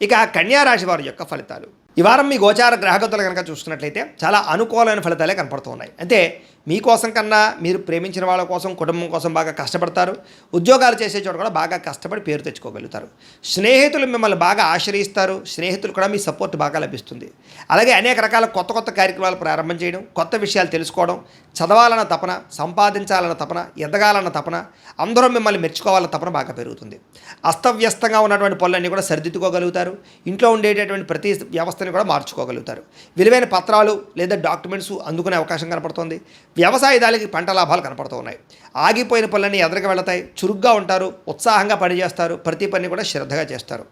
ఇక కన్యా రాశి వారి యొక్క ఫలితాలు ఈ వారం మీ గోచార గ్రహగతులు కనుక చూసుకున్నట్లయితే చాలా అనుకూలమైన ఫలితాలే కనపడుతూ ఉన్నాయి. అంటే మీకోసం కన్నా మీరు ప్రేమించిన వాళ్ళ కోసం, కుటుంబం కోసం బాగా కష్టపడతారు. ఉద్యోగాలు చేసే చోట కూడా బాగా కష్టపడి పేరు తెచ్చుకోగలుగుతారు. స్నేహితులు మిమ్మల్ని బాగా ఆశ్రయిస్తారు. స్నేహితులు కూడా మీ సపోర్ట్ బాగా లభిస్తుంది. అలాగే అనేక రకాల కొత్త కొత్త కార్యక్రమాలు ప్రారంభం చేయడం, కొత్త విషయాలు తెలుసుకోవడం, చదవాలన్న తపన, సంపాదించాలన్న తపన, ఎదగాలన్న తపన, అందరూ మిమ్మల్ని మెచ్చుకోవాలన్న తపన బాగా పెరుగుతుంది. అస్తవ్యస్తంగా ఉన్నటువంటి పనులన్నీ కూడా సరిదిద్దుకోగలుగుతారు. ఇంట్లో ఉండేటటువంటి ప్రతి వ్యవస్థని కూడా మార్చుకోగలుగుతారు. విలువైన పత్రాలు లేదా డాక్యుమెంట్స్ అందుకునే అవకాశం కనపడుతుంది. వ్యవసాయదారులకి పంట లాభాలు కనపడుతూ ఉన్నాయి. ఆగిపోయిన పనులన్నీ ఎదురుగా వెళతాయి. చురుగ్గా ఉంటారు. ఉత్సాహంగా పనిచేస్తారు. ప్రతి పని కూడా శ్రద్ధగా చేస్తారు.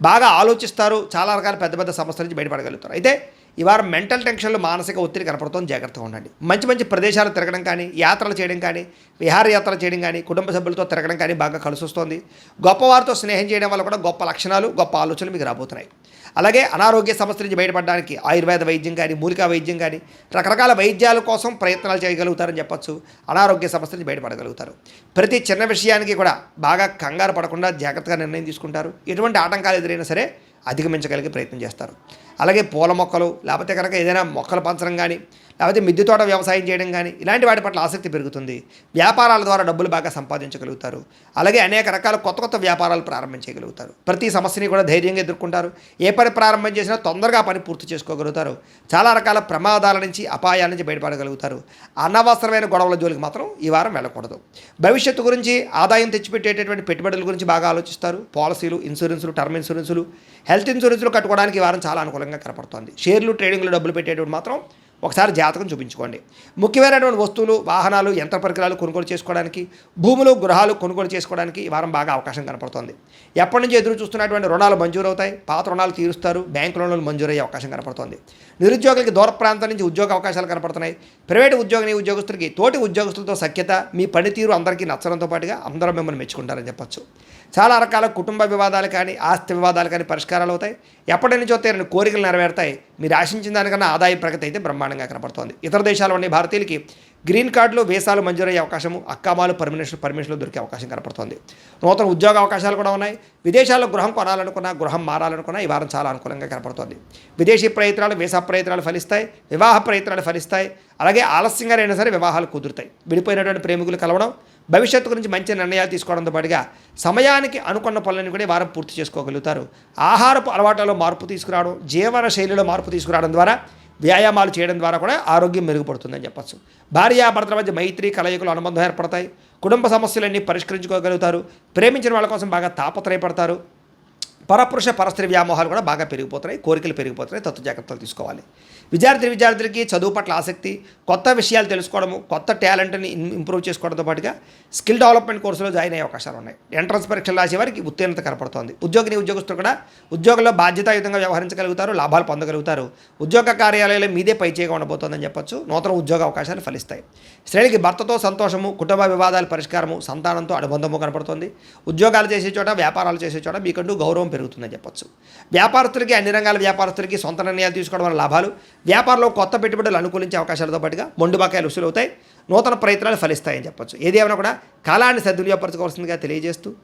బాగా ఆలోచిస్తారు. చాలా రకాల పెద్ద పెద్ద సమస్యల నుంచి బయటపడగలుగుతారు. అయితే ఈ వారం మెంటల్ టెన్షన్లు, మానసిక ఒత్తిడి కనపడుతుంది. జాగ్రత్తగా ఉండండి. మంచి మంచి ప్రదేశాలు తిరగడం కానీ, యాత్రలు చేయడం కానీ, విహారయాత్రలు చేయడం కానీ, కుటుంబ సభ్యులతో తిరగడం కానీ బాగా కలిసి వస్తుంది. గొప్పవారితో స్నేహం చేయడం వల్ల కూడా గొప్ప లక్షణాలు, గొప్ప ఆలోచనలు మీకు రాబోతున్నాయి. అలాగే అనారోగ్య సమస్యల నుంచి బయటపడడానికి ఆయుర్వేద వైద్యం కానీ, మూలికా వైద్యం కానీ, రకరకాల వైద్యాల కోసం ప్రయత్నాలు చేయగలుగుతారని చెప్పచ్చు. అనారోగ్య సమస్యల నుంచి బయటపడగలుగుతారు. ప్రతి చిన్న విషయానికి కూడా బాగా కంగారు పడకుండా జాగ్రత్తగా నిర్ణయం తీసుకుంటారు. ఎటువంటి ఆటంకాలు ఎదురైనా సరే అధిగమించగలిగే ప్రయత్నం చేస్తారు. అలాగే పూల మొక్కలు, లేకపోతే కనుక ఏదైనా మొక్కలు పెంచడం కానీ, లేకపోతే మిద్దె తోట వ్యవసాయం చేయడం కానీ, ఇలాంటి వాటి పట్ల ఆసక్తి పెరుగుతుంది. వ్యాపారాల ద్వారా డబ్బులు బాగా సంపాదించగలుగుతారు. అలాగే అనేక రకాల కొత్త కొత్త వ్యాపారాలు ప్రారంభించగలుగుతారు. ప్రతి సమస్యని కూడా ధైర్యంగా ఎదుర్కొంటారు. ఏ పని ప్రారంభం చేసినా తొందరగా పని పూర్తి చేసుకోగలుగుతారు. చాలా రకాల ప్రమాదాల నుంచి, అపాయాల నుంచి బయటపడగలుగుతారు. అనవసరమైన గొడవల జోలికి మాత్రం ఈ వారం వెళ్ళకూడదు. భవిష్యత్తు గురించి, ఆదాయం తెచ్చిపెట్టేటటువంటి పెట్టుబడుల గురించి బాగా ఆలోచిస్తారు. పాలసీలు, ఇన్సూరెన్సులు, టర్మ్ ఇన్సూరెన్సులు, హెల్త్ ఇన్సూరెన్సులు కట్టుకోవడానికి ఈ వారం చాలా అనుకూలంగా కనపడుతుంది. షేర్లు, ట్రేడింగ్లో డబ్బులు పెట్టేటప్పుడు మాత్రం ఒకసారి జాతకం చూపించుకోండి. ముఖ్యమైనటువంటి వస్తువులు, వాహనాలు, యంత్ర పరికరాలు కొనుగోలు చేసుకోవడానికి, భూములు, గృహాలు కొనుగోలు చేసుకోవడానికి ఈ వారం బాగా అవకాశం కనపడుతుంది. ఎప్పటి నుంచి ఎదురు చూస్తున్నటువంటి రుణాలు మంజూరు అవుతాయి. పాత రుణాలు తీరుస్తారు. బ్యాంకు రుణాలు మంజూరయ్యే అవకాశం కనపడుతుంది. నిరుద్యోగులకి దూర ప్రాంతం నుంచి ఉద్యోగ అవకాశాలు కనపడుతున్నాయి. ప్రైవేటు ఉద్యోగస్తులకి తోటి ఉద్యోగస్తులతో సఖ్యత, మీ పనితీరు అందరికీ నచ్చడంతో పాటుగా అందరూ మిమ్మల్ని మెచ్చుకుంటారని చెప్పచ్చు. చాలా రకాల కుటుంబ వివాదాలు కానీ, ఆస్తి వివాదాలు కానీ పరిష్కారాలు అవుతాయి. ఎప్పటి నుంచో తీరని కోరికలు నెరవేరుతాయి. మీరు ఆశించిన దానికన్నా ఆదాయ ప్రగతి అయితే బ్రహ్మాండంగా కనపడుతోంది. ఇతర దేశాల్లో ఉండే భారతీయులకి గ్రీన్ కార్డులు, వీసాలు మంజూరయ్యే అవకాశము, అక్కామాలు, పర్మిషన్లు దొరికే అవకాశం కనపడుతోంది. నూతన ఉద్యోగ అవకాశాలు కూడా ఉన్నాయి. విదేశాల్లో గృహం కొనాలనుకున్నా, గృహం మారాలనుకున్నా ఈ వారం చాలా అనుకూలంగా కనపడుతోంది. విదేశీ ప్రయత్నాలు, వీసా ప్రయత్నాలు ఫలిస్తాయి. వివాహ ప్రయత్నాలు ఫలిస్తాయి. అలాగే ఆలస్యంగా అయినా సరే వివాహాలు కుదురుతాయి. విడిపోయినటువంటి ప్రేమికులు కలవడం, భవిష్యత్తు గురించి మంచి నిర్ణయాలు తీసుకోవడంతో పాటుగా సమయానికి అనుకున్న పనులను కూడా వారం పూర్తి చేసుకోగలుగుతారు. ఆహారపు అలవాట్లలో మార్పు తీసుకురావడం, జీవన శైలిలో మార్పు తీసుకురావడం ద్వారా, వ్యాయామాలు చేయడం ద్వారా కూడా ఆరోగ్యం మెరుగుపడుతుందని చెప్పచ్చు. భార్యాభర్తల మధ్య మైత్రి, కలయికలు, అనుబంధం ఏర్పడతాయి. కుటుంబ సమస్యలన్నీ పరిష్కరించుకోగలుగుతారు. ప్రేమించిన వాళ్ళ కోసం బాగా తాపత్రయపడతారు. పరపురుష పరస్త్రీ వ్యామోహాలు కూడా బాగా పెరిగిపోతున్నాయి. కోరికలు పెరిగిపోతున్నాయి. తత్వ జాగ్రత్తలు తీసుకోవాలి. విద్యార్థులకి చదువు పట్ల ఆసక్తి, కొత్త విషయాలు తెలుసుకోవడము, కొత్త టాలెంట్ని ఇంప్రూవ్ చేసుకోవడంతో పాటుగా స్కిల్ డెవలప్మెంట్ కోర్సులో జాయిన్ అయ్యే అవకాశాలు ఉన్నాయి. ఎంట్రన్స్ పరీక్షలు రాసే వారికి ఉత్తీర్ణత కనపడుతోంది. ఉద్యోగస్తులు కూడా ఉద్యోగంలో బాధ్యతాయుతంగా వ్యవహరించగలుగుతారు. లాభాలు పొందగలుగుతారు. ఉద్యోగ కార్యాలయాలు మీదే పైచేయగా ఉండబోతోందని చెప్పొచ్చు. నూతన ఉద్యోగ అవకాశాలు ఫలిస్తాయి. స్త్రీలకి భర్తతో సంతోషము, కుటుంబ వివాదాల పరిష్కారము, సంతానంతో అనుబంధము కనపడుతుంది. ఉద్యోగాలు చేసే చోట, వ్యాపారాలు చేసే చోట మీకంటూ గౌరవం పెరుగుతుందని చెప్పొచ్చు. వ్యాపారస్తులకి, అన్ని రంగాల వ్యాపారస్తులకి సొంత నిర్ణయాలు తీసుకోవడం వల్ల లాభాలు, వ్యాపారంలో కొత్త పెట్టుబడులు అనుకూలించే అవకాశాలతో పాటుగా మొండు బకాయిలు వసూలు అవుతాయి. నూతన ప్రయత్నాలు ఫలిస్తాయని చెప్పొచ్చు. ఏదేమైనా కూడా కాలాన్ని సద్వినియోగపరచుకోవాల్సిందిగా తెలియజేస్తూ